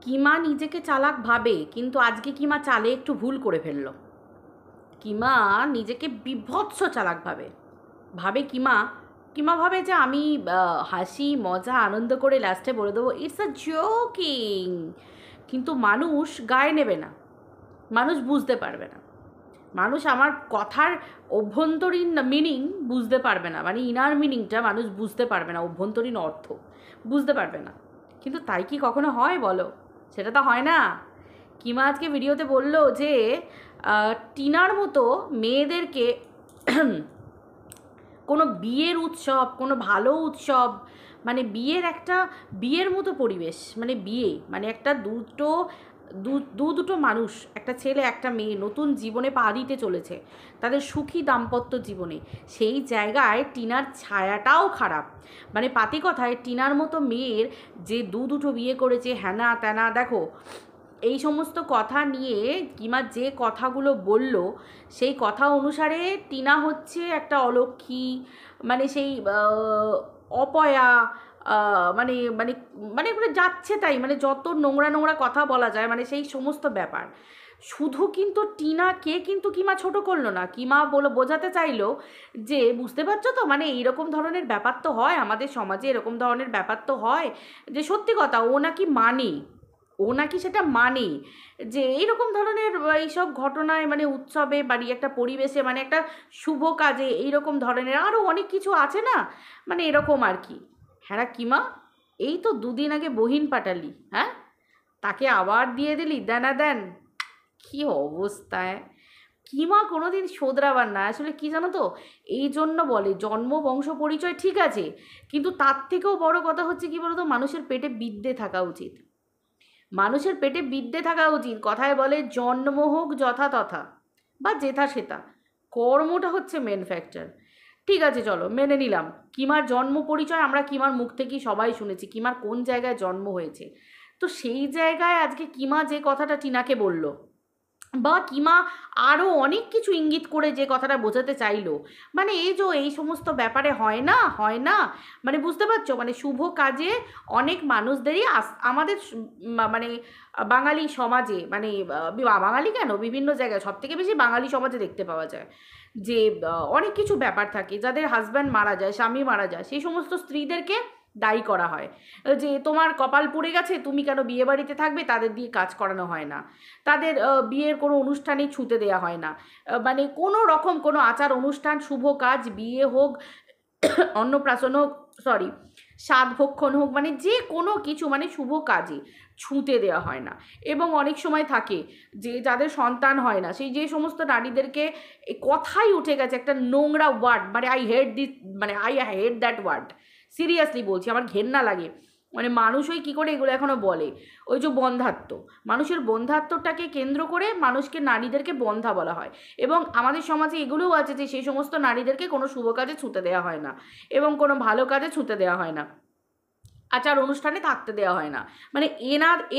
কিমা নিজেকে চালাক ভাবে, কিন্তু আজকে কিমা চালে একটু ভুল করে ফেললো। কিমা নিজেকে বিভৎস চালাক ভাবে। ভাবে কিমা কিমা ভাবে যে আমি হাসি মজা আনন্দ করে লাস্টে বলে দেবো ইটস আ জোকিং, কিন্তু মানুষ গায়ে নেবে না, মানুষ বুঝতে পারবে না, মানুষ আমার কথার অভ্যন্তরীণ মিনিং বুঝতে পারবে না, মানে ইনার মিনিংটা মানুষ বুঝতে পারবে না, অভ্যন্তরীণ অর্থ বুঝতে পারবে না। কিন্তু তাই কি কখনো হয় বলো? সেটা তো হয় না। কিমা আজকে ভিডিওতে বলল যে টিনার মতো মেয়েদেরকে কোনো বিয়ের উৎসব, কোনো ভালো উৎসব, মানে বিয়ের মতো পরিবেশ, মানে বিয়ে মানে একটা দুটো মানুষ, একটা ছেলে একটা মেয়ে নতুন জীবনে পা দিতে চলেছে, তাদের সুখী দাম্পত্য জীবনে, সেই জায়গায় টিনার ছায়াটাও খারাপ। মানে পাতি কথায় টিনার মতো মেয়ের যে দুটো বিয়ে করেছে, হ্যানা ত্যানা, দেখো এই সমস্ত কথা নিয়ে কিমা যে কথাগুলো বলল, সেই কথা অনুসারে টিনা হচ্ছে একটা অলক্ষী, মানে সেই অপয়া, মানে মানে মানে এগুলো যাচ্ছে তাই, মানে যত নোংরা নোংরা কথা বলা যায়, মানে সেই সমস্ত ব্যাপার। শুধু কিন্তু টিনাকে কিন্তু কিমা ছোট করলো না, কিমা বোঝাতে চাইলো যে বুঝতে পারছো তো, মানে এইরকম ধরনের ব্যাপার তো হয় আমাদের সমাজে, এরকম ধরনের ব্যাপার তো হয়, যে সত্যি কথা ও নাকি সেটা মানে, যে এইরকম ধরনের এইসব ঘটনায়, মানে উৎসবে বাড়ি একটা পরিবেশে, মানে একটা শুভ কাজে এইরকম ধরনের আরও অনেক কিছু আছে না, মানে এরকম আর কি। হ্যাঁ কিমা, এই তো দুদিন আগে বহিন পাঠালি, হ্যাঁ, তাকে আবার দিয়ে দিলি দেনা দেন, কি অবস্থায়। কিমা কোনোদিন শোধরাবার না আসলে, কি জানো তো, এই জন্য বলে জন্ম বংশ পরিচয় ঠিক আছে, কিন্তু তার থেকেও বড় কথা হচ্ছে কি বলতো, মানুষের পেটে বিদ্যে থাকা উচিত, মানুষের পেটে বিদ্যে থাকা উচিত। কথায় বলে জন্ম হোক যথা তথা বা যেথা সেটা, কর্মটা হচ্ছে মেন ফ্যাক্টর। ঠিক আছে চলো মেনে নিলাম, কিমার জন্ম পরিচয় আমরা কিমার মুখ থেকেই সবাই শুনেছি, কিমার কোন জায়গায় জন্ম হয়েছে। তো সেই জায়গায় আজকে কিমা যে কথাটা টিনাকে বলল, বা কিমা আরও অনেক কিছু ইঙ্গিত করে যে কথাটা বোঝাতে চাইলো, মানে এই যে এই সমস্ত ব্যাপারে হয় না, মানে বুঝতে পারছো, মানে শুভ কাজে অনেক মানুষদেরই আমাদের মানে বাঙালি সমাজে, মানে বাঙালি কেন, বিভিন্ন জায়গায় সব থেকে বেশি বাঙালি সমাজে দেখতে পাওয়া যায় যে অনেক কিছু ব্যাপার থাকে, যাদের হাজব্যান্ড মারা যায়, স্বামী মারা যায়, সেই সমস্ত স্ত্রীদেরকে দায়ী করা হয়, যে তোমার কপাল পুড়ে গেছে, তুমি কেন বিয়ে বাড়িতে থাকবে, তাদের দিয়ে কাজ করানো হয় না, তাদের বিয়ের কোনো অনুষ্ঠানেই ছুতে দেওয়া হয় না, মানে কোনো রকম কোনো আচার অনুষ্ঠান, শুভ কাজ, বিয়ে হোক, অন্নপ্রাশন হোক, সরি সাধভক্ষণ হোক, মানে যে কোনো কিছু, মানে শুভ কাজে ছুঁতে দেওয়া হয় না। এবং অনেক সময় থাকে যে যাদের সন্তান হয় না, সেই যে সমস্ত নারীদেরকে, কথাই উঠে গেছে একটা নোংরা ওয়ার্ড, মানে I hate that word, seriously বলছি, আমার ঘেন্না লাগে, মানে মানুষ ওই কী করে এগুলো এখনও বলে, ওই যে বন্ধাত্ম, মানুষের বন্ধাত্মটাকে কেন্দ্র করে মানুষকে, নারীদেরকে বন্ধা বলা হয়। এবং আমাদের সমাজে এগুলোও আছে যে সেই সমস্ত নারীদেরকে কোনো শুভ কাজে ছুতে দেওয়া হয় না, এবং কোনো ভালো কাজে ছুতে দেওয়া হয় না, আচার অনুষ্ঠানে থাকতে দেওয়া হয় না। মানে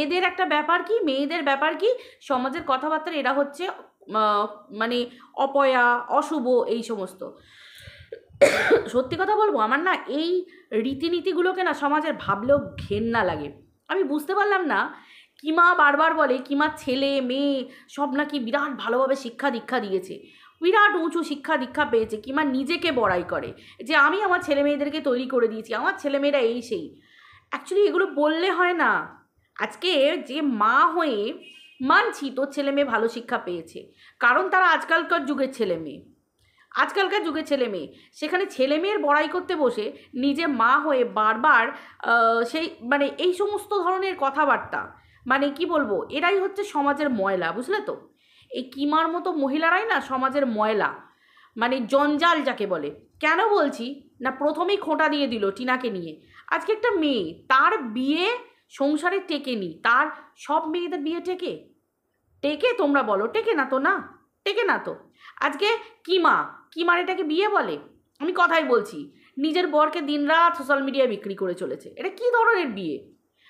এদের একটা ব্যাপার কি, মেয়েদের ব্যাপার কি, সমাজের কথাবার্তা, এরা হচ্ছে মানে অপয়া, অশুভ, এই সমস্ত। সত্যি কথা বলবো, আমার না এই রীতিনীতিগুলোকে না সমাজের ভাবলেও ঘেন্না লাগে। আমি বুঝতে পারলাম না, কিমা বারবার বলে কিমার ছেলে মেয়ে সব নাকি বিরাট ভালোভাবে শিক্ষা দীক্ষা দিয়েছে, বিরাট উঁচু শিক্ষা দীক্ষা পেয়েছে, কিমা নিজেকে বড়াই করে যে আমি আমার ছেলে মেয়েদেরকে তৈরি করে দিয়েছি, আমার ছেলেমেয়েরা এই সেই। অ্যাকচুয়ালি এগুলো বললে হয় না। আজকে যে মা হয়ে মানছি তোর ছেলে মেয়ে ভালো শিক্ষা পেয়েছে, কারণ তারা আজকালকার যুগের ছেলে মেয়ে, সেখানে ছেলে মেয়ের বড়াই করতে বসে নিজে মা হয়ে বারবার সেই, মানে এই সমস্ত ধরনের কথাবার্তা, মানে কি বলবো, এরাই হচ্ছে সমাজের ময়লা, বুঝলে তো, এই কিমার মতো মহিলারাই না সমাজের ময়লা, মানে জঞ্জাল যাকে বলে। কেন বলছি না, প্রথমেই খোঁটা দিয়ে দিল টিনাকে নিয়ে। আজকে একটা মেয়ে, তার বিয়ে সংসারে টেকেনি, তার সব মেয়েদের বিয়ে টেকে টেকে তোমরা বলো, টেকে না তো, না টেকে না তো। আজকে কিমার এটাকে বিয়ে বলে? আমি কথাই বলছি, নিজের বরকে দিনরাত সোশ্যাল মিডিয়ায় বিক্রি করে চলেছে, এটা কি ধরনের বিয়ে?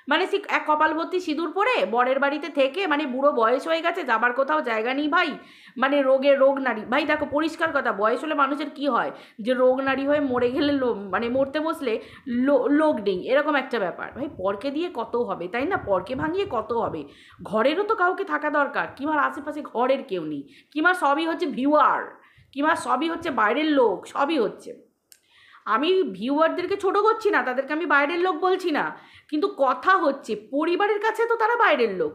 মানে এক কপাল ভর্তি সিঁদুর পরে বরের বাড়িতে থেকে মানে বুড়ো বয়স হয়ে গেছে, যাবার কোথাও জায়গা নেই ভাই, মানে রোগ নারী। ভাই দেখো পরিষ্কার কথা, বয়স হলে মানুষের কি হয় যে রোগ নারী হয়ে মরে গেলে মানে মরতে বসলে লোক নেই, এরকম একটা ব্যাপার। ভাই পরকে দিয়ে কত হবে, তাই না? পরকে ভাঙিয়ে কত হবে? ঘরেরও তো কাউকে থাকা দরকার। কিমার আশেপাশে ঘরের কেউ নেই, কিমার সবই হচ্ছে ভিউয়ার, কিমার সবই হচ্ছে বাইরের লোক, সবই হচ্ছে। আমি ভিউয়ারদেরকে ছোট করছি না, তাদেরকে আমি বাইরের লোক বলছি না, কিন্তু কথা হচ্ছে পরিবারের কাছে তো তারা বাইরের লোক।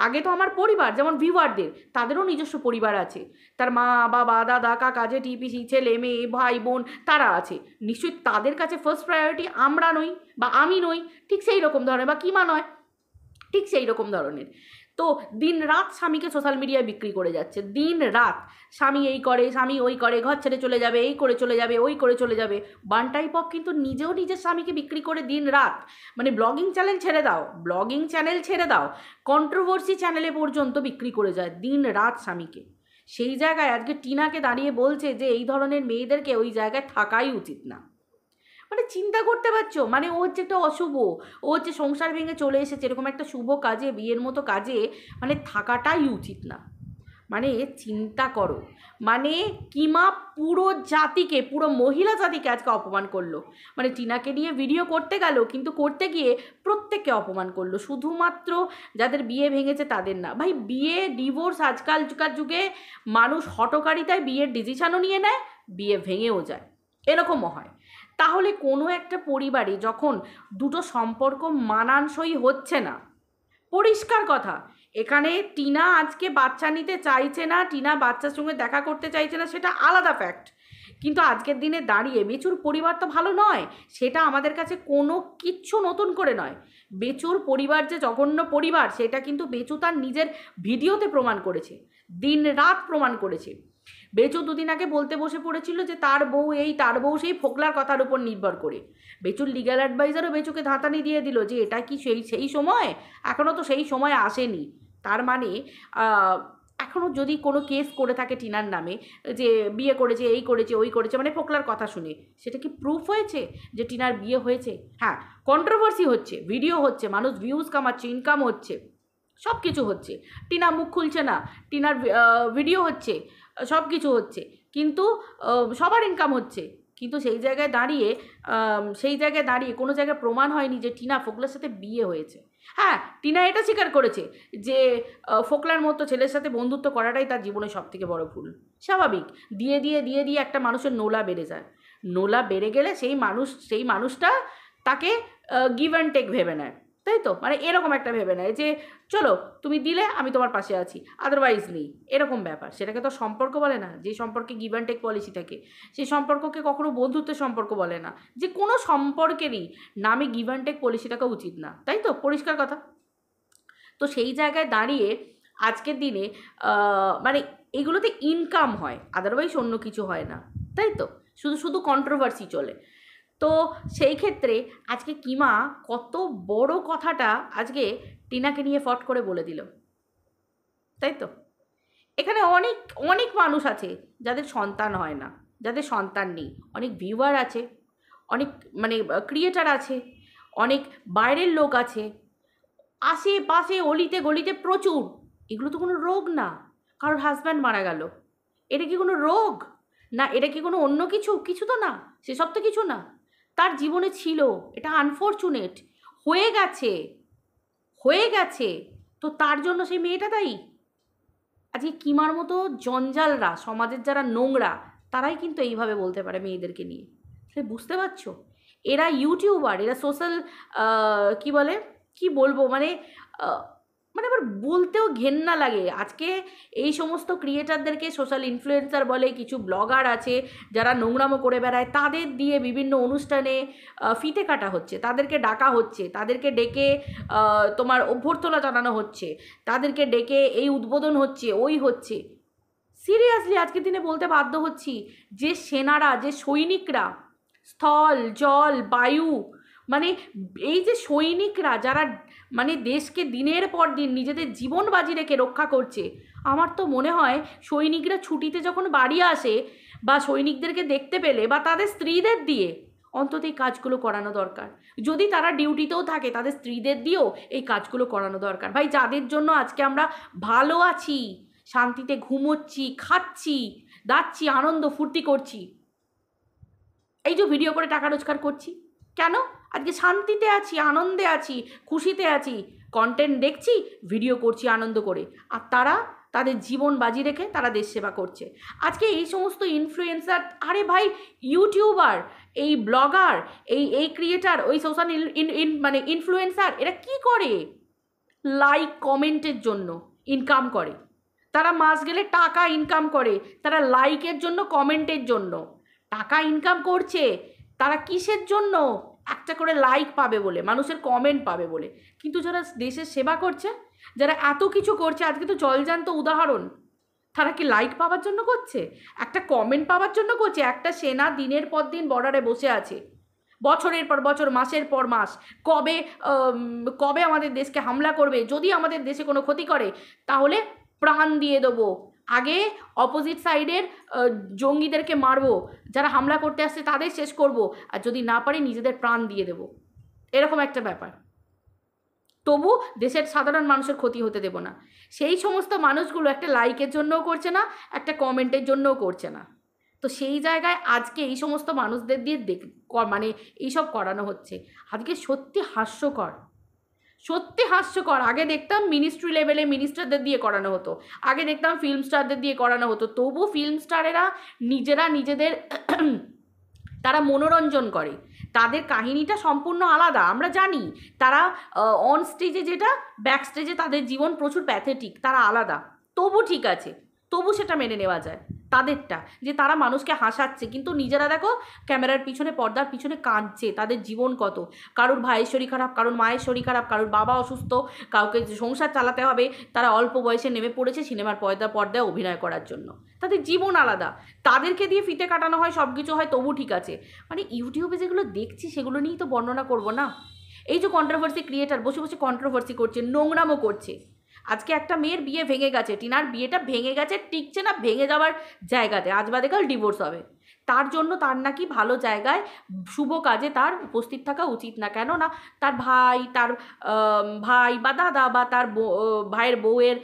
আগে তো আমার পরিবার যেমন ভিউয়ারদের, তাদেরও নিজস্ব পরিবার আছে, তার মা বাবা দাদা কাকা জেঠি পিসি ছেলে মেয়ে ভাই বোন তারা আছে, নিশ্চয়ই তাদের কাছে ফার্স্ট প্রায়োরিটি আমরা নই বা আমি নই, ঠিক সেই রকম ধরনের, বা কিমা নয়, ঠিক সেই রকম ধরনের। তো দিন রাত স্বামীকে সোশ্যাল মিডিয়ায় বিক্রি করে যাচ্ছে, দিন রাত স্বামী এই করে স্বামী ওই করে, ঘর ছেড়ে চলে যাবে, এই করে চলে যাবে, ওই করে চলে যাবে। বান টাইপ অফ কিন্তু নিজেও নিজের স্বামীকে বিক্রি করে দিন রাত, মানে ব্লগিং চ্যানেল ছেড়ে দাও, কন্ট্রোভার্সি চ্যানেলে পর্যন্ত বিক্রি করে যায় দিন রাত স্বামীকে। সেই জায়গায় আজকে টিনাকে দাঁড়িয়ে বলছে যে এই ধরনের মেয়েদেরকে ওই জায়গায় থাকাই উচিত না। মানে চিন্তা করতে পারছো, মানে ও হচ্ছে একটা অশুভ, ও হচ্ছে সংসার ভেঙে চলে এসেছে এরকম একটা শুভ কাজে, বিয়ের মতো কাজে মানে থাকাটাই উচিত না। মানে চিন্তা করো, মানে কিমা পুরো জাতিকে, পুরো মহিলা জাতিকে আজকে অপমান করলো। মানে টিনাকে নিয়ে ভিডিও করতে গেল, কিন্তু করতে গিয়ে প্রত্যেককে অপমান করলো, শুধুমাত্র যাদের বিয়ে ভেঙেছে তাদের না। ভাই বিয়ে ডিভোর্স আজকালকার যুগে মানুষ হঠকারিতায় বিয়ের ডিসিশনও নিয়ে নেয়, বিয়ে ভেঙেও যায়, এরকমও হয়। তাহলে কোনো একটা পরিবারে যখন দুটো সম্পর্ক মানানসই হচ্ছে না, পরিষ্কার কথা, এখানে টিনা আজকে বাচ্চা নিতে চাইছে না, টিনা বাচ্চার সঙ্গে দেখা করতে চাইছে না, সেটা আলাদা ফ্যাক্ট, কিন্তু আজকের দিনে দাঁড়িয়ে বেচুর পরিবার তো ভালো নয়, সেটা আমাদের কাছে কোনো কিচ্ছু নতুন করে নয়। বেচুর পরিবার যে জঘন্য পরিবার সেটা কিন্তু বেচু তার নিজের ভিডিওতে প্রমাণ করেছে, দিন রাত প্রমাণ করেছে। বেচু দুদিন আগে বলতে বসে পড়েছিল যে তার বউ এই তার বউ সেই, ফোকলার কথার উপর নির্ভর করে। বেচুর লিগ্যাল অ্যাডভাইজারও বেচুকে ধাতানি দিয়ে দিল যে এটা কি সেই সময়, এখনও তো সেই সময় আসেনি। তার মানে এখনও যদি কোনো কেস করে থাকে টিনার নামে যে বিয়ে করেছে এই করেছে ওই করেছে, মানে ফোকলার কথা শুনে, সেটা কি প্রুফ হয়েছে যে টিনার বিয়ে হয়েছে? হ্যাঁ, কন্ট্রোভার্সি হচ্ছে, ভিডিও হচ্ছে, মানুষ ভিউজ কামাচ্ছে, ইনকাম হচ্ছে, সব কিছু হচ্ছে, টিনা মুখ খুলছে না, টিনার ভিডিও হচ্ছে, সব কিছু হচ্ছে, কিন্তু সবার ইনকাম হচ্ছে, কিন্তু সেই জায়গায় দাঁড়িয়ে কোনো জায়গায় প্রমাণ হয়নি যে টিনা ফোকলার সাথে বিয়ে হয়েছে। হ্যাঁ, টিনা এটা স্বীকার করেছে যে ফোকলার মতো ছেলের সাথে বন্ধুত্ব করাটাই তার জীবনের সবথেকে বড় ভুল। স্বাভাবিক, দিয়ে দিয়ে একটা মানুষের নোলা বেড়ে যায়, নোলা বেড়ে গেলে সেই মানুষটা তাকে গিভ অ্যান্ড টেক ভেবে নেয়, তাই তো? মানে এরকম একটা ভেবে নেয় যে চলো তুমি দিলে আমি তোমার পাশে আছি, আদারওয়াইজ নেই, এরকম ব্যাপার। সেটাকে তো সম্পর্ক বলে না, যে সম্পর্কে গিভ অ্যান্ড টেক পলিসি থাকে সেই সম্পর্ককে কখনো বন্ধুত্বের সম্পর্ক বলে না, যে কোনো সম্পর্কেরই নামে গিভ অ্যান্ড টেক পলিসি থাকা উচিত না, তাই তো? পরিষ্কার কথা। তো সেই জায়গায় দাঁড়িয়ে আজকের দিনে মানে এগুলোতে ইনকাম হয়, আদারওয়াইজ অন্য কিছু হয় না, তাই তো? শুধু কন্ট্রোভার্সি চলে। তো সেই ক্ষেত্রে আজকে কিমা কত বড় কথাটা আজকে টিনাকে নিয়ে ফট করে বলে দিল, তাই তো? এখানে অনেক অনেক মানুষ আছে যাদের সন্তান হয় না, যাদের সন্তান নেই, অনেক ভিউয়ার আছে, অনেক মানে ক্রিয়েটার আছে, অনেক বাইরের লোক আছে, আশেপাশে অলিতে গলিতে প্রচুর। এগুলো তো কোনো রোগ না, কারোর হাজব্যান্ড মারা গেল, এটা কি কোনো রোগ না? এটা কি কোনো অন্য কিছু তো না, সেসব তো কিছু না, তার জীবনে ছিল, এটা আনফরচুনেট, হয়ে গেছে, তো তার জন্য সেই মেয়েটা দায়ী? আজকে কিমার মতো জঞ্জালরা, সমাজের যারা নোংরা, তারাই কিন্তু এইভাবে বলতে পারে মেয়েদেরকে নিয়ে। তাহলে বুঝতে পারছো, এরা ইউটিউবার, এরা সোশ্যাল কি বলবো মানে আবার বলতেও ঘেন্না লাগে। আজকে এই সমস্ত ক্রিয়েটারদেরকে সোশ্যাল ইনফ্লুয়েন্সার বলে, কিছু ব্লগার আছে যারা নোংরামো করে বেড়ায়, তাদের দিয়ে বিভিন্ন অনুষ্ঠানে ফিতে কাটা হচ্ছে, তাদেরকে ডাকা হচ্ছে, তাদেরকে ডেকে তোমার অভ্যর্থনা জানানো হচ্ছে, তাদেরকে ডেকে এই উদ্বোধন হচ্ছে, ওই হচ্ছে। সিরিয়াসলি আজকের দিনে বলতে বাধ্য হচ্ছি যে সেনারা, যে সৈনিকরা, স্থল জল বায়ু, মানে এই যে সৈনিকরা যারা মানে দেশকে দিনের পর দিন নিজেদের জীবন বাজি রেখে রক্ষা করছে, আমার তো মনে হয় সৈনিকরা ছুটিতে যখন বাড়ি আসে বা সৈনিকদেরকে দেখতে পেলে বা তাদের স্ত্রীদের দিয়ে অন্তত এই কাজগুলো করানো দরকার। যদি তারা ডিউটিতেও থাকে তাদের স্ত্রীদের দিয়েও এই কাজগুলো করানো দরকার। ভাই, যাদের জন্য আজকে আমরা ভালো আছি, শান্তিতে ঘুমোচ্ছি, খাচ্ছি, দাচ্ছি, আনন্দ ফুর্তি করছি, এই যে ভিডিও করে টাকা রোজগার করছি, কেন? আজকে শান্তিতে আছি, আনন্দে আছি, খুশিতে আছি, কন্টেন্ট দেখছি, ভিডিও করছি আনন্দ করে, আর তারা তাদের জীবন বাজি রেখে তারা দেশ সেবা করছে। আজকে এই সমস্ত ইনফ্লুয়েন্সার, আরে ভাই ইউটিউবার, এই ব্লগার, এই ক্রিয়েটার, ওই সোশ্যাল মানে ইনফ্লুয়েন্সার, এরা কি করে? লাইক কমেন্টের জন্য ইনকাম করে। তারা মাস গেলে টাকা ইনকাম করে, তারা লাইকের জন্য, কমেন্টের জন্য টাকা ইনকাম করছে। তারা কিসের জন্য? একটা করে লাইক পাবে বলে, মানুষের কমেন্ট পাবে বলে। কিন্তু যারা দেশের সেবা করছে, যারা এত কিছু করছে, আজকে তো জলজান্ত উদাহরণ, তারা কি লাইক পাওয়ার জন্য করছে? একটা কমেন্ট পাওয়ার জন্য করছে? একটা সেনা দিনের পর দিন বর্ডারে বসে আছে, বছরের পর বছর, মাসের পর মাস, কবে আমাদের দেশকে হামলা করবে, যদি আমাদের দেশে কোনো ক্ষতি করে তাহলে প্রাণ দিয়ে দেবো, আগে অপোজিট সাইডের জঙ্গিদেরকে মারবো, যারা হামলা করতে আসছে তাদের শেষ করব, আর যদি না পারি নিজেদের প্রাণ দিয়ে দেবো, এরকম একটা ব্যাপার। তবু দেশের সাধারণ মানুষের ক্ষতি হতে দেব না। সেই সমস্ত মানুষগুলো একটা লাইকের জন্যও করছে না, একটা কমেন্টের জন্যও করছে না। তো সেই জায়গায় আজকে এই সমস্ত মানুষদের দিয়ে মানে এইসব করানো হচ্ছে। আজকে সত্যি হাস্যকর, সত্যি হাস্যকর। আগে দেখতাম মিনিস্ট্রি লেভেলে মিনিস্টারদের দিয়ে করানো হতো, আগে দেখতাম ফিল্ম স্টারদের দিয়ে করানো হতো। তবু ফিল্ম স্টারেরা নিজেরা নিজেদের তারা মনোরঞ্জন করে, তাদের কাহিনীটা সম্পূর্ণ আলাদা, আমরা জানি। তারা অন স্টেজে যেটা, ব্যাক স্টেজে তাদের জীবন প্রচুর প্যাথেটিক, তারা আলাদা। তবু ঠিক আছে, তবু সেটা মেনে নেওয়া যায় তাদেরটা, যে তারা মানুষকে হাসাচ্ছে, কিন্তু নিজেরা দেখো ক্যামেরার পিছনে, পর্দার পিছনে কাঁদছে। তাদের জীবন কত, কারোর ভাইয়ের শরীর খারাপ, কারোর মায়ের শরীর খারাপ, কারোর বাবা অসুস্থ, কাউকে সংসার চালাতে হবে, তারা অল্প বয়সে নেমে পড়েছে সিনেমার পর্দায় অভিনয় করার জন্য। তাদের জীবন আলাদা, তাদেরকে দিয়ে ফিতে কাটানো হয়, সব কিছু হয়, তবু ঠিক আছে। মানে ইউটিউবে যেগুলো দেখছি সেগুলো নিয়েই তো বর্ণনা করবো না। এই যে কন্ট্রোভার্সি ক্রিয়েটার বসে বসে কন্ট্রোভার্সি করছে, নোংরামও করছে। আজকে একটা মেয়ের বিয়ে ভেঙে গেছে, টিনার বিয়েটা ভেঙে গেছে, টিকছে না, ভেঙে যাওয়ার জায়গাতে, আজ বাদে কাল ডিভোর্স হবে। তার জন্য তার নাকি ভালো জায়গায় শুভ কাজে তার উপস্থিত থাকা উচিত না। কেন না? তার ভাই বা দাদা বা তার ভাইয়ের বউয়ের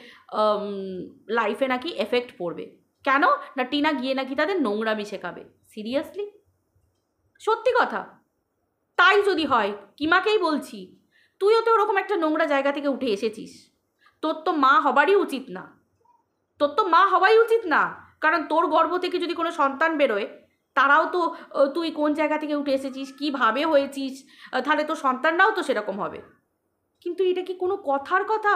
লাইফে নাকি এফেক্ট পড়বে। কেন না? টিনা গিয়ে নাকি তাদের নোংরামি শেখাবে। সিরিয়াসলি? সত্যি কথা। তাই যদি হয়, কিমাকেই বলছি, তুইও তো ওরকম একটা নোংরা জায়গা থেকে উঠে এসেছিস, তোর তো মা হবারই উচিত না, তোর তো মা হওয়াই উচিত না। কারণ তোর গর্ভ থেকে যদি কোনো সন্তান বেরোয়, তারাও তো, তুই কোন জায়গা থেকে উঠে এসেছিস, কীভাবে হয়েছিস, তাহলে তোর সন্তানরাও তো সেরকম হবে। কিন্তু এটা কি কোনো কথার কথা?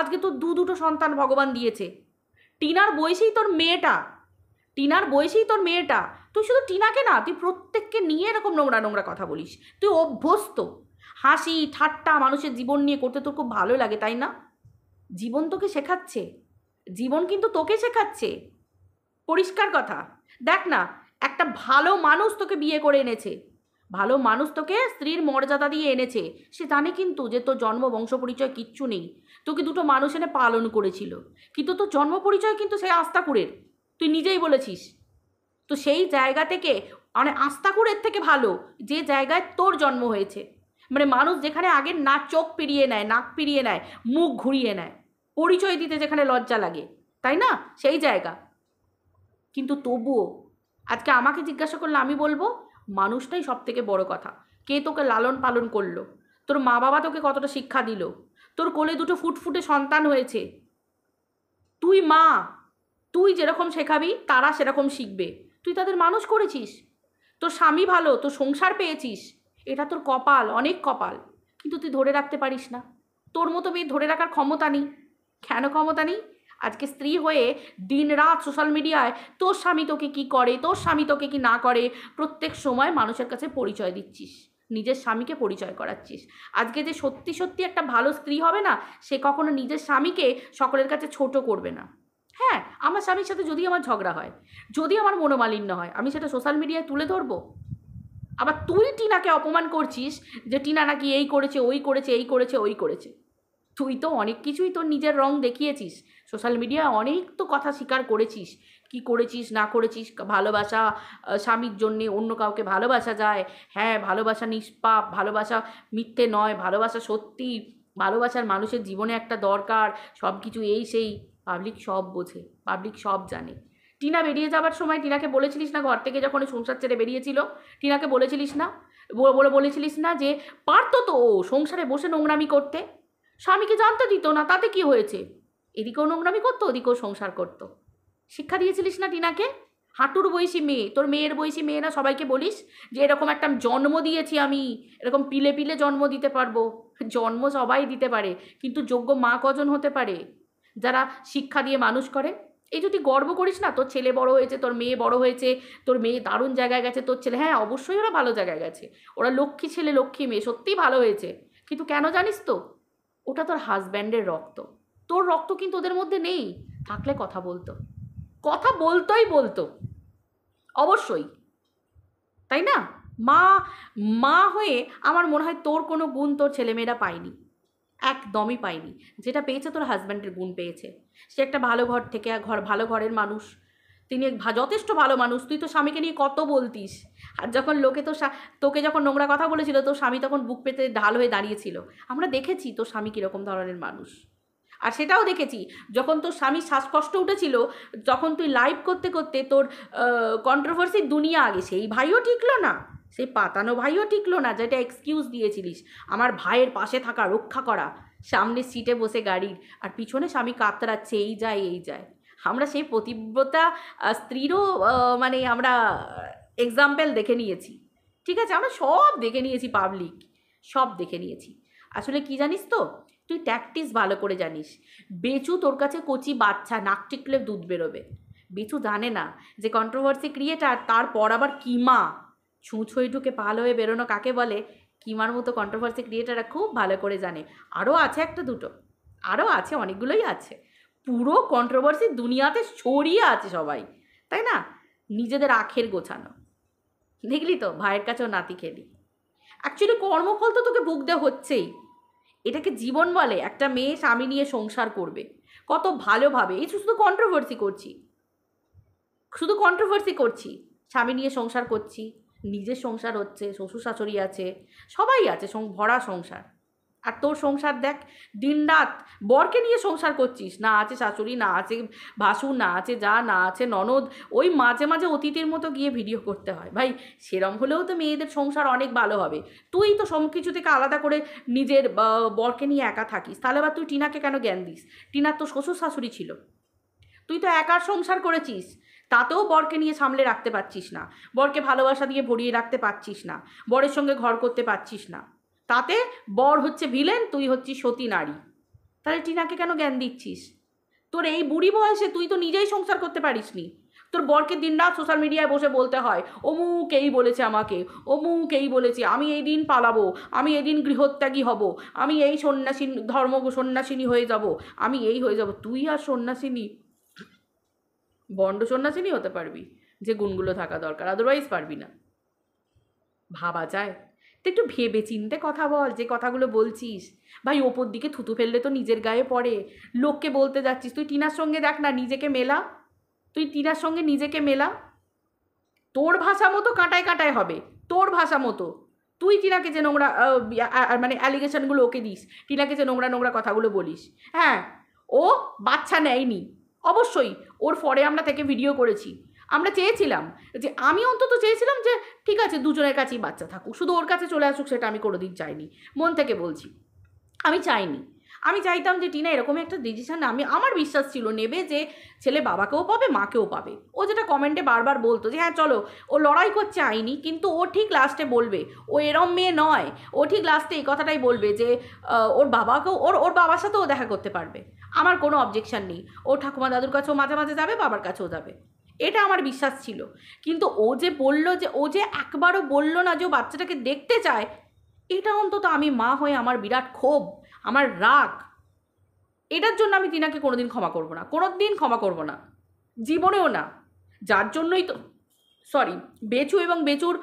আজকে তোর দুটো সন্তান ভগবান দিয়েছে, টিনার বয়সেই তোর মেয়েটা, টিনার বয়সেই তোর মেয়েটা। তুই শুধু টিনাকে না, তুই প্রত্যেককে নিয়ে এরকম নোংরা নোংরা কথা বলিস। তুই অভ্যস্ত হাসি ঠাট্টা মানুষের জীবন নিয়ে করতে, তোর খুব ভালো লাগে, তাই না? জীবন তোকে শেখাচ্ছে, জীবন কিন্তু তোকে শেখাচ্ছে। পরিষ্কার কথা। দেখ না, একটা ভালো মানুষ তোকে বিয়ে করে এনেছে, ভালো মানুষ তোকে স্ত্রীর মর্যাদা দিয়ে এনেছে, সে জানে কিন্তু যে তোর জন্ম বংশ পরিচয় কিচ্ছু নেই, তোকে দুটো মানুষ এনে পালন করেছিল, কিন্তু তোর জন্ম পরিচয় কিন্তু সেই আস্তাকুড়ের, তুই নিজেই বলেছিস। তো সেই জায়গা থেকে, মানে আস্তাকুড়ের থেকে ভালো যে জায়গায় তোর জন্ম হয়েছে, মানে মানুষ যেখানে আগে না চোখ পিরিয়ে নেয়, নাক পিরিয়ে নেয়, মুখ ঘুরিয়ে নেয়, পরিচয় দিতে যেখানে লজ্জা লাগে, তাই না? সেই জায়গা। কিন্তু তবুও আজকে আমাকে জিজ্ঞাসা করলে আমি বলবো মানুষটাই সব থেকে বড় কথা। কে তোকে লালন পালন করলো, তোর মা বাবা তোকে কতটা শিক্ষা দিল, তোর কোলে দুটো ফুটফুটে সন্তান হয়েছে, তুই মা, তুই যেরকম শেখাবি তারা সেরকম শিখবে, তুই তাদের মানুষ করেছিস, তোর স্বামী ভালো, তোর সংসার পেয়েছিস, এটা তোর কপাল, অনেক কপাল। কিন্তু তুই ধরে রাখতে পারিস না, তোর মতো মেয়ে ধরে রাখার ক্ষমতা নেই। কেন ক্ষমতা নেই? আজকে স্ত্রী হয়ে দিন রাত সোশ্যাল মিডিয়ায় তোর স্বামী তোকে কী করে, তোর স্বামী তোকে কি না করে, প্রত্যেক সময় মানুষের কাছে পরিচয় দিচ্ছিস, নিজের স্বামীকে পরিচয় করাচ্ছিস। আজকে যে সত্যি সত্যি একটা ভালো স্ত্রী হবে না, সে কখনো নিজের স্বামীকে সকলের কাছে ছোট করবে না। হ্যাঁ, আমার স্বামীর সাথে যদি আমার ঝগড়া হয়, যদি আমার মনোমালিন্য হয়, আমি সেটা সোশ্যাল মিডিয়ায় তুলে ধরবো। আবার তুই টিনাকে অপমান করছিস যে টিনা নাকি এই করেছে, ওই করেছে, এই করেছে, ওই করেছে। তুই তো অনেক কিছুই তোর নিজের রং দেখিয়েছিস, সোশ্যাল মিডিয়ায় অনেক তো কথা স্বীকার করেছিস, কি করেছিস না করেছিস, ভালোবাসা স্বামীর জন্যে অন্য কাউকে ভালোবাসা যায়, হ্যাঁ ভালোবাসা নিষ্পাপ, ভালোবাসা মিথ্যে নয়, ভালোবাসা সত্যি, ভালোবাসার মানুষের জীবনে একটা দরকার, সব কিছু এই সেই। পাবলিক সব বোঝে, পাবলিক সব জানে। টিনা বেরিয়ে যাবার সময় টিনাকে বলেছিলিস না, ঘর থেকে যখন সংসার ছেড়ে বেরিয়েছিল টিনাকে বলেছিলিস না, বলেছিলিস না যে পারতো তো ও সংসারে বসে নোংরামি করতে, স্বামীকে জানতে দিত না, তাতে কি হয়েছে, এদিকেও নোংরামি করতো ওদিকেও সংসার করতো। শিক্ষা দিয়েছিলিস না টিনাকে? হাঁটুর বয়সী মেয়ে, তোর মেয়ের বয়সী মেয়ে না, সবাইকে বলিস যে এরকম একটা জন্ম দিয়েছি আমি, এরকম পিলে পিলে জন্ম দিতে পারবো। জন্ম সবাই দিতে পারে, কিন্তু যোগ্য মা কজন হতে পারে? যারা শিক্ষা দিয়ে মানুষ করে। এই যদি গর্ব করিস না, তোর ছেলে বড় হয়েছে, তোর মেয়ে বড় হয়েছে, তোর মেয়ে দারুণ জায়গায় গেছে, তোর ছেলে, হ্যাঁ অবশ্যই ওরা ভালো জায়গায় গেছে, ওরা লক্ষ্মী ছেলে লক্ষ্মী মেয়ে, সত্যিই ভালো হয়েছে, কিন্তু কেন জানিস তো, ওটা তোর হাজব্যান্ডের রক্ত, তোর রক্ত কিন্তু ওদের মধ্যে নেই। থাকলে কথা বলতো, কথা বলতোই বলতো অবশ্যই, তাই না? মা মা হয়ে আমার মনে হয় তোর কোনো গুণ তোর ছেলেমেয়েরা পায়নি, একদমই পায়নি। যেটা পেয়েছে তোর হাজব্যান্ডের গুণ পেয়েছে। সে একটা ভালো ঘর থেকে, ভালো ঘরের মানুষ, তিনি যথেষ্ট ভালো মানুষ। তুই তো স্বামীকে নিয়ে কত বলতিস, আর যখন লোকে তোকে যখন নোংরা কথা বলেছিল, তোর স্বামী তখন বুক পেতে ঢাল হয়ে দাঁড়িয়েছিল। আমরা দেখেছি তোর স্বামী কীরকম ধরনের মানুষ, আর সেটাও দেখেছি যখন তোর স্বামীর শ্বাসকষ্ট উঠেছিল, যখন তুই লাইভ করতে করতে তোর কন্ট্রোভার্সির দুনিয়া আগে, সেই ভাইও টিকলো না, সেই পাতানো ভাইও টিকলো না, যেটা এক্সকিউজ দিয়েছিলিস আমার ভাইয়ের পাশে থাকা, রক্ষা করা, সামনের সিটে বসে গাড়ির, আর পিছনে স্বামী কাতরাচ্ছে, এই যায় এই যায়। আমরা সেই পতিব্রতা স্ত্রীরও মানে আমরা এক্সাম্পল দেখে নিয়েছি, ঠিক আছে, আমরা সব দেখে নিয়েছি, পাবলিক সব দেখে নিয়েছি। আসলে কি জানিস তো, তুই ট্যাকটিস ভালো করে জানিস। বেচু তোর কাছে কচি বাচ্চা, নাক টিকলে দুধ বেরোবে। বেচু জানে না যে কন্ট্রোভার্সি ক্রিয়েটার, তারপর আবার কিমা, ছুঁচোয় ঢুকে পাল হয়ে বেরোনো কাকে বলে, কিমার মতো কন্ট্রোভার্সি ক্রিয়েটাররা খুব ভালো করে জানে। আরও আছে একটা দুটো, আরও আছে, অনেকগুলোই আছে, পুরো কন্ট্রোভার্সি দুনিয়াতে ছড়িয়ে আছে সবাই, তাই না? নিজেদের আখের গোছানো, দেখলি তো ভাইয়ের কাছেও নাতি খেলি। অ্যাকচুয়ালি কর্মফল তো তোকে ভুগতে হচ্ছেই, এটাকে জীবন বলে। একটা মেয়ে স্বামী নিয়ে সংসার করবে কত ভালোভাবে, এই শুধু কন্ট্রোভার্সি করছি, শুধু কন্ট্রোভার্সি করছি, স্বামী নিয়ে সংসার করছি, নিজের সংসার হচ্ছে, শ্বশুর শাশুড়ি আছে, সবাই আছে, ভরা সংসার। আর তোর সংসার দেখ, দিনরাত বরকে নিয়ে সংসার করছিস, না আছে শাশুড়ি, না আছে ভাসুর, না আছে যা, না আছে ননদ, ওই মাঝে মাঝে অতিথির মতো গিয়ে ভিডিও করতে হয়। ভাই সেরম হলেও তো মেয়েদের সংসার অনেক ভালো হবে। তুই তো সব কিছু থেকে আলাদা করে নিজের বরকে নিয়ে একা থাকিস, তাহলে আবার তুই টিনাকে কেন জ্ঞান দিস? টিনার তো শ্বশুর শাশুড়ি ছিল, তুই তো একার সংসার করেছিস, তাতেও বরকে নিয়ে সামলে রাখতে পারছিস না, বরকে ভালোবাসা দিয়ে ভরিয়ে রাখতে পারছিস না, বরের সঙ্গে ঘর করতে পারছিস না, তাতে বর হচ্ছে ভিলেন, তুই হচ্ছিস সতী নারী। তাহলে টিনাকে কেন জ্ঞান দিচ্ছিস? তোর এই বুড়ি বয়সে তুই তো নিজেই সংসার করতে পারিসনি, তোর বরকে দিনরাত সোশ্যাল মিডিয়ায় বসে বলতে হয় অমুক এই বলেছে আমাকে, অমুক এই বলেছে, আমি এই দিন পালাবো, আমি এই দিন গৃহত্যাগী হব, আমি এই সন্ন্যাসী সন্ন্যাসিনী হয়ে যাব, আমি এই হয়ে যাব। তুই আর সন্ন্যাসিনী, বন্ড সন্ন্যাসিনী হতে পারবি যে গুণগুলো থাকা দরকার, আদারওয়াইজ পারবি না। ভাবা যায় তো, একটু ভেবে চিনতে কথা বল যে কথাগুলো বলছিস। ভাই ওপর দিকে থুতু ফেললে তো নিজের গায়ে পড়ে, লোককে বলতে যাচ্ছিস। তুই টিনার সঙ্গে দেখ না, নিজেকে মেলা, তুই টিনার সঙ্গে নিজেকে মেলা, তোর ভাষা মতো কাঁটায় কাঁটায় হবে, তোর ভাষা মতো। তুই টিনাকে যে নোংরা মানে অ্যালিগেশনগুলো ওকে দিস, টিনাকে যে নোংরা নোংরা কথাগুলো বলিস, হ্যাঁ ও বাচ্চা নেয়নি, অবশ্যই ওর পরে আমরা থেকে ভিডিও করেছি, আমরা চেয়েছিলাম যে, আমি অন্তত চেয়েছিলাম যে ঠিক আছে দুজনের কাছেই বাচ্চা থাকুক, শুধু ওর কাছে চলে আসুক সেটা আমি কোনোদিন চাইনি, মন থেকে বলছি আমি চাইনি। আমি চাইতাম যে টিনা এরকমই একটা ডিসিশন, আমার বিশ্বাস ছিল নেবে, যে ছেলে বাবাকেও পাবে মাকেও পাবে। ও যেটা কমেন্টে বারবার বলতো যে হ্যাঁ চলো, ও লড়াই করছে আইনি, কিন্তু ও ঠিক লাস্টে বলবে ও এরম মেয়ে নয়, ও ঠিক লাস্টে এই কথাটাই বলবে যে ওর বাবাকেও, ওর বাবার সাথেও দেখা করতে পারবে, আমার কোনো অবজেকশান নেই, ও ঠাকুমা দাদুর কাছেও মাঝে মাঝে যাবে, বাবার কাছেও যাবে, এটা আমার বিশ্বাস ছিল। কিন্তু ও যে বলল, যে ও যে একবারও বলল না যে ও বাচ্চাটাকে দেখতে চায়, এটা অন্তত আমি মা হয়ে আমার বিরাট ক্ষোভ, আমার রাগ, এটার জন্য আমি টিনাকে কোনোদিন ক্ষমা করব না, কোনোদিন ক্ষমা করব না, জীবনেও না। যার জন্যই তো বেচু এবং বেচুর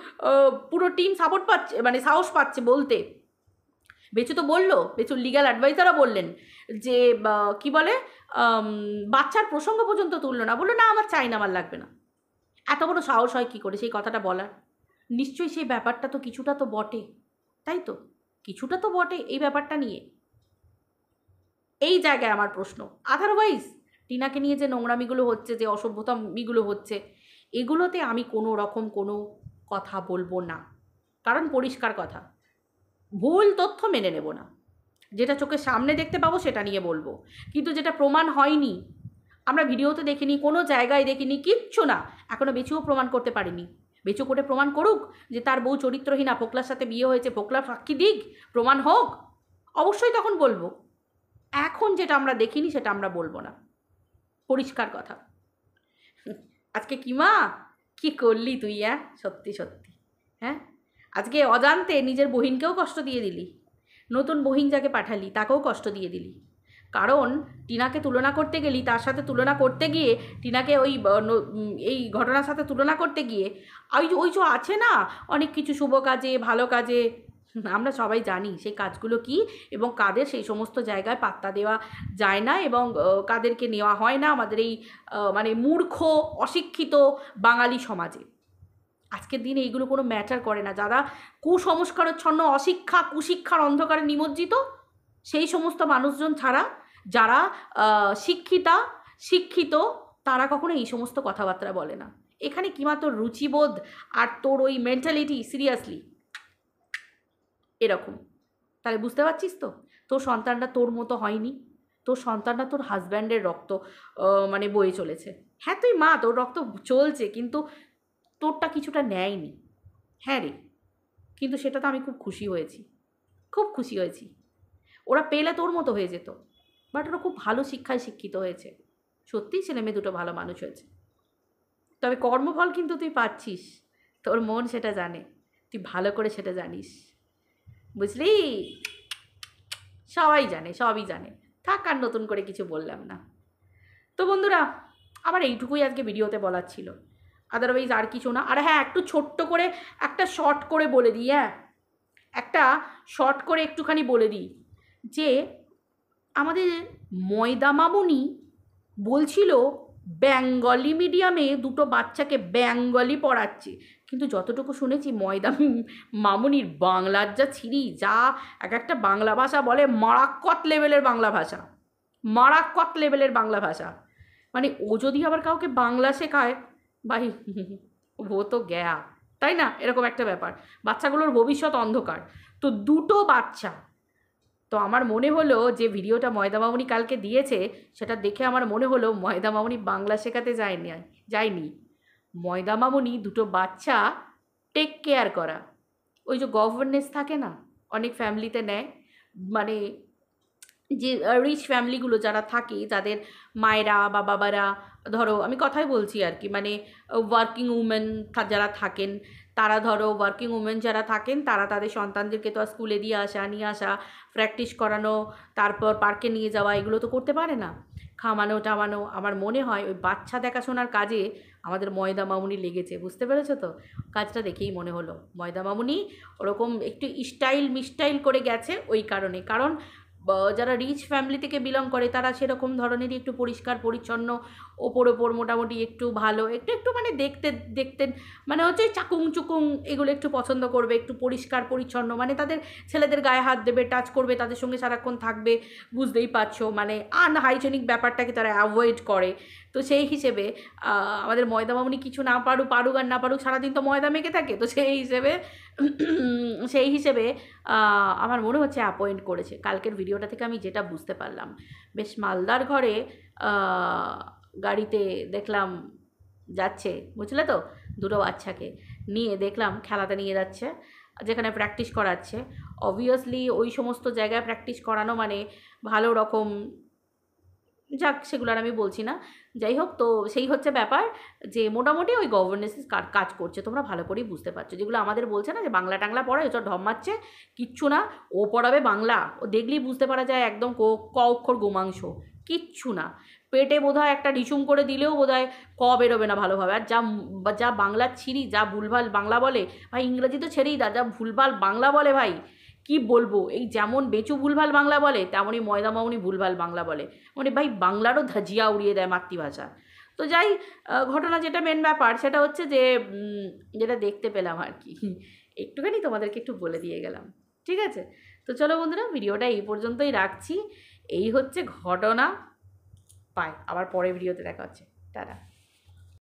পুরো টিম সাপোর্ট পাচ্ছে, মানে সাহস পাচ্ছে বলতে বেচু তো বললো, বেচুর লিগ্যাল অ্যাডভাইজারও বললেন যে কি বলে বাচ্চার প্রসঙ্গ পর্যন্ত তুললো না, বললো না আমার চাই না, আমার লাগবে না। এত বড় সাহস হয় কী করে সেই কথাটা বলার? নিশ্চয়ই সেই ব্যাপারটা তো কিছুটা তো বটে, তাই তো? কিছুটা তো বটে এই ব্যাপারটা নিয়ে। এই জায়গায় আমার প্রশ্ন। আদারওয়াইজ টিনাকে নিয়ে যে নোংরামিগুলো হচ্ছে, যে অসভ্যতামিগুলো হচ্ছে, এগুলোতে আমি কোনো রকম কোনো কথা বলবো না। কারণ পরিষ্কার কথা, ভুল তথ্য মেনে নেব না। যেটা চোখের সামনে দেখতে পাবো সেটা নিয়ে বলবো, কিন্তু যেটা প্রমাণ হয়নি, আমরা ভিডিওতে দেখিনি, কোনো জায়গায় দেখিনি, কিচ্ছু না, এখনও বেচুও প্রমাণ করতে পারিনি। বেচু কোর্টে প্রমাণ করুক যে তার বউ চরিত্রহীনা, ফোকলার সাথে বিয়ে হয়েছে, ফোকলা সাক্ষী দিক, প্রমাণ হোক, অবশ্যই তখন বলবো। এখন যেটা আমরা দেখিনি সেটা আমরা বলবো না, পরিষ্কার কথা। আজকে কি মা কি করলি তুই? সত্যি সত্যি, হ্যাঁ, আজকে অজান্তে নিজের বহিনকেও কষ্ট দিয়ে দিলি, নতুন বহিন যাকে পাঠালি তাকেও কষ্ট দিয়ে দিলি। কারণ টিনাকে তুলনা করতে গেলি, তার সাথে তুলনা করতে গিয়ে, টিনাকে ওই এই ঘটনার সাথে তুলনা করতে গিয়ে ওই যে আছে না অনেক কিছু শুভ কাজে, ভালো কাজে, আমরা সবাই জানি সেই কাজগুলো কি এবং কাদের সেই সমস্ত জায়গায় পাত্তা দেওয়া যায় না এবং কাদেরকে নেওয়া হয় না আমাদের এই মানে মূর্খ অশিক্ষিত বাঙালি সমাজে। আজকের দিনে এইগুলো কোনো ম্যাটার করে না। যারা কুসংস্কারচ্ছন্ন, অশিক্ষা, কুশিক্ষার অন্ধকারে নিমজ্জিত, সেই সমস্ত মানুষজন ছাড়া যারা শিক্ষিত, তারা কখনো এই সমস্ত কথাবার্তা বলে না। এখানে কিমা তোর রুচিবোধ আর তোর ওই মেন্টালিটি, সিরিয়াসলি এরকম, তাহলে বুঝতে পারছিস তো তোর সন্তানটা তোর মতো হয়নি, তোর সন্তানটা তোর হাজব্যান্ডের রক্ত মানে বয়ে চলেছে। হ্যাঁ তুই মা, তোর রক্ত চলছে, কিন্তু তোরটা কিছুটা নেয়নি। হ্যাঁ রে, কিন্তু সেটা তো আমি খুব খুশি হয়েছি, খুব খুশি হয়েছি। ওরা পেলে তোর মতো হয়ে যেত, বাট ওরা খুব ভালো শিক্ষায় শিক্ষিত হয়েছে। সত্যিই ছেলে মেয়ে দুটো ভালো মানুষ হয়েছে। তবে কর্মফল কিন্তু তুই পাচ্ছিস, তোর মন সেটা জানে, তুই ভালো করে সেটা জানিস, বুঝলি? সবাই জানে, সবই জানে, থাক আর নতুন করে কিছু বললাম না। তো বন্ধুরা, আমার এইটুকুই আজকে ভিডিওতে বলার ছিল, আদারওয়াইজ আর কিছু না। আর হ্যাঁ, একটু ছোট্ট করে একটা শর্ট করে বলে দিই, একটা শর্ট করে একটুখানি বলে দিই যে আমাদের ময়দা মামুনি বলছিল বেঙ্গলি মিডিয়ামে দুটো বাচ্চাকে বেঙ্গলি পড়াচ্ছে, কিন্তু যতটুকু শুনেছি ময়দা মামুনির বাংলার যা ছিরি, যা এক একটা বাংলা ভাষা বলে, মারাক্কত লেভেলের বাংলা ভাষা, মারাক্কত লেভেলের বাংলা ভাষা। মানে ও যদি আবার কাউকে বাংলা শেখায়, ভাই ও তো গ্যা, তাই না? এরকম একটা ব্যাপার, বাচ্চাগুলোর ভবিষ্যৎ অন্ধকার। তো দুটো বাচ্চা, তো আমার মনে হলো যে ভিডিওটা ময়দা মামুনি কালকে দিয়েছে, সেটা দেখে আমার মনে হলো ময়দা মামুনি বাংলা শেখাতে যায়নি, ময়দা মামুনি দুটো বাচ্চা টেক কেয়ার করা, ওই যে গভর্নেন্স থাকে না অনেক ফ্যামিলিতে নেয়, মানে যে রিচ ফ্যামিলিগুলো যারা থাকে, যাদের মায়েরা বা বাবারা, ধরো আমি কথাই বলছি আর কি, মানে ওয়ার্কিং উমেন যারা থাকেন, তারা ধরো ওয়ার্কিং উমেন যারা থাকেন, তারা তাদের সন্তানদেরকে তো আর স্কুলে দিয়ে আসা, নিয়ে আসা, প্র্যাকটিস করানো, তারপর পার্কে নিয়ে যাওয়া, এগুলো তো করতে পারে না, খামানো টামানো। আমার মনে হয় ওই বাচ্চা দেখাশোনার কাজে আমাদের ময়দা মামুনি লেগেছে, বুঝতে পেরেছো তো? কাজটা দেখেই মনে হলো ময়দা মামুনি ওরকম একটু মিস্টাইল করে গেছে ওই কারণে। কারণ যারা রিচ ফ্যামিলি থেকে বিলং করে তারা সেরকম ধরনেরই একটু পরিষ্কার পরিচ্ছন্ন, ওপর মোটামুটি একটু ভালো, একটু মানে দেখতে মানে হচ্ছে চাকুং চুকুং এগুলো একটু পছন্দ করবে, একটু পরিষ্কার পরিচ্ছন্ন, মানে তাদের ছেলেদের গায়ে হাত দেবে, টাচ করবে, তাদের সঙ্গে সারাক্ষণ থাকবে, বুঝতেই পারছো, মানে আনহাইজেনিক ব্যাপারটাকে তারা অ্যাভয়েড করে। তো সেই হিসেবে আমাদের ময়দা মামুনি কিছু না পারুক আর না পারুক, সারাদিন তো ময়দা মেখে থাকে, তো সেই হিসেবে আমার মনে হচ্ছে অ্যাপয়েন্ট করেছে। কালকের ভিডিওটা থেকে আমি যেটা বুঝতে পারলাম, বেশ মালদার ঘরে গাড়িতে দেখলাম যাচ্ছে, বুঝলে তো, দুটো বাচ্চাকে নিয়ে দেখলাম খেলাতে নিয়ে যাচ্ছে, যেখানে প্র্যাকটিস করাচ্ছে। অবভিয়াসলি ওই সমস্ত জায়গায় প্র্যাকটিস করানো মানে ভালো রকম, যাক সেগুলো আর আমি বলছি না, যাই হোক। তো সেই হচ্ছে ব্যাপার যে মোটামুটি ওই গভর্নেন্সের কাজ করছে, তোমরা ভালো করেই বুঝতে পারছো। যেগুলো আমাদের বলছে না যে বাংলা টাংলা পড়ায়, ওসব ঢম মারছে, কিচ্ছু না, ও পড়াবে বাংলা, ও দেখলেই বুঝতে পারা যায় একদম ক অক্ষর গোমাংস, কিচ্ছু না। পেটে বোধহয় একটা ঢিসুম করে দিলেও বোধহয় ক বেরোবে না ভালোভাবে। আর যা বাংলার ছিরি, যা ভুলভাল বাংলা বলে ভাই, ইংরেজি তো ছেড়েই দা, যা ভুলভাল বাংলা বলে ভাই, কি বলবো, এই যেমন বেচু ভুলভাল বাংলা বলে তেমনই ময়দা মামুনি ভুলভাল বাংলা বলে, মানে ভাই বাংলারও ধাজিয়া উড়িয়ে দেয় মাতৃভাষা। তো যাই, ঘটনা যেটা মেন ব্যাপার সেটা হচ্ছে যে যেটা দেখতে পেলাম আর কি, একটুখানি তোমাদেরকে একটু বলে দিয়ে গেলাম। ঠিক আছে, তো চলো বন্ধুরা, ভিডিওটা এই পর্যন্তই রাখছি। এই হচ্ছে ঘটনা। পাই আবার পরের ভিডিওতে দেখা হচ্ছে। টাটা।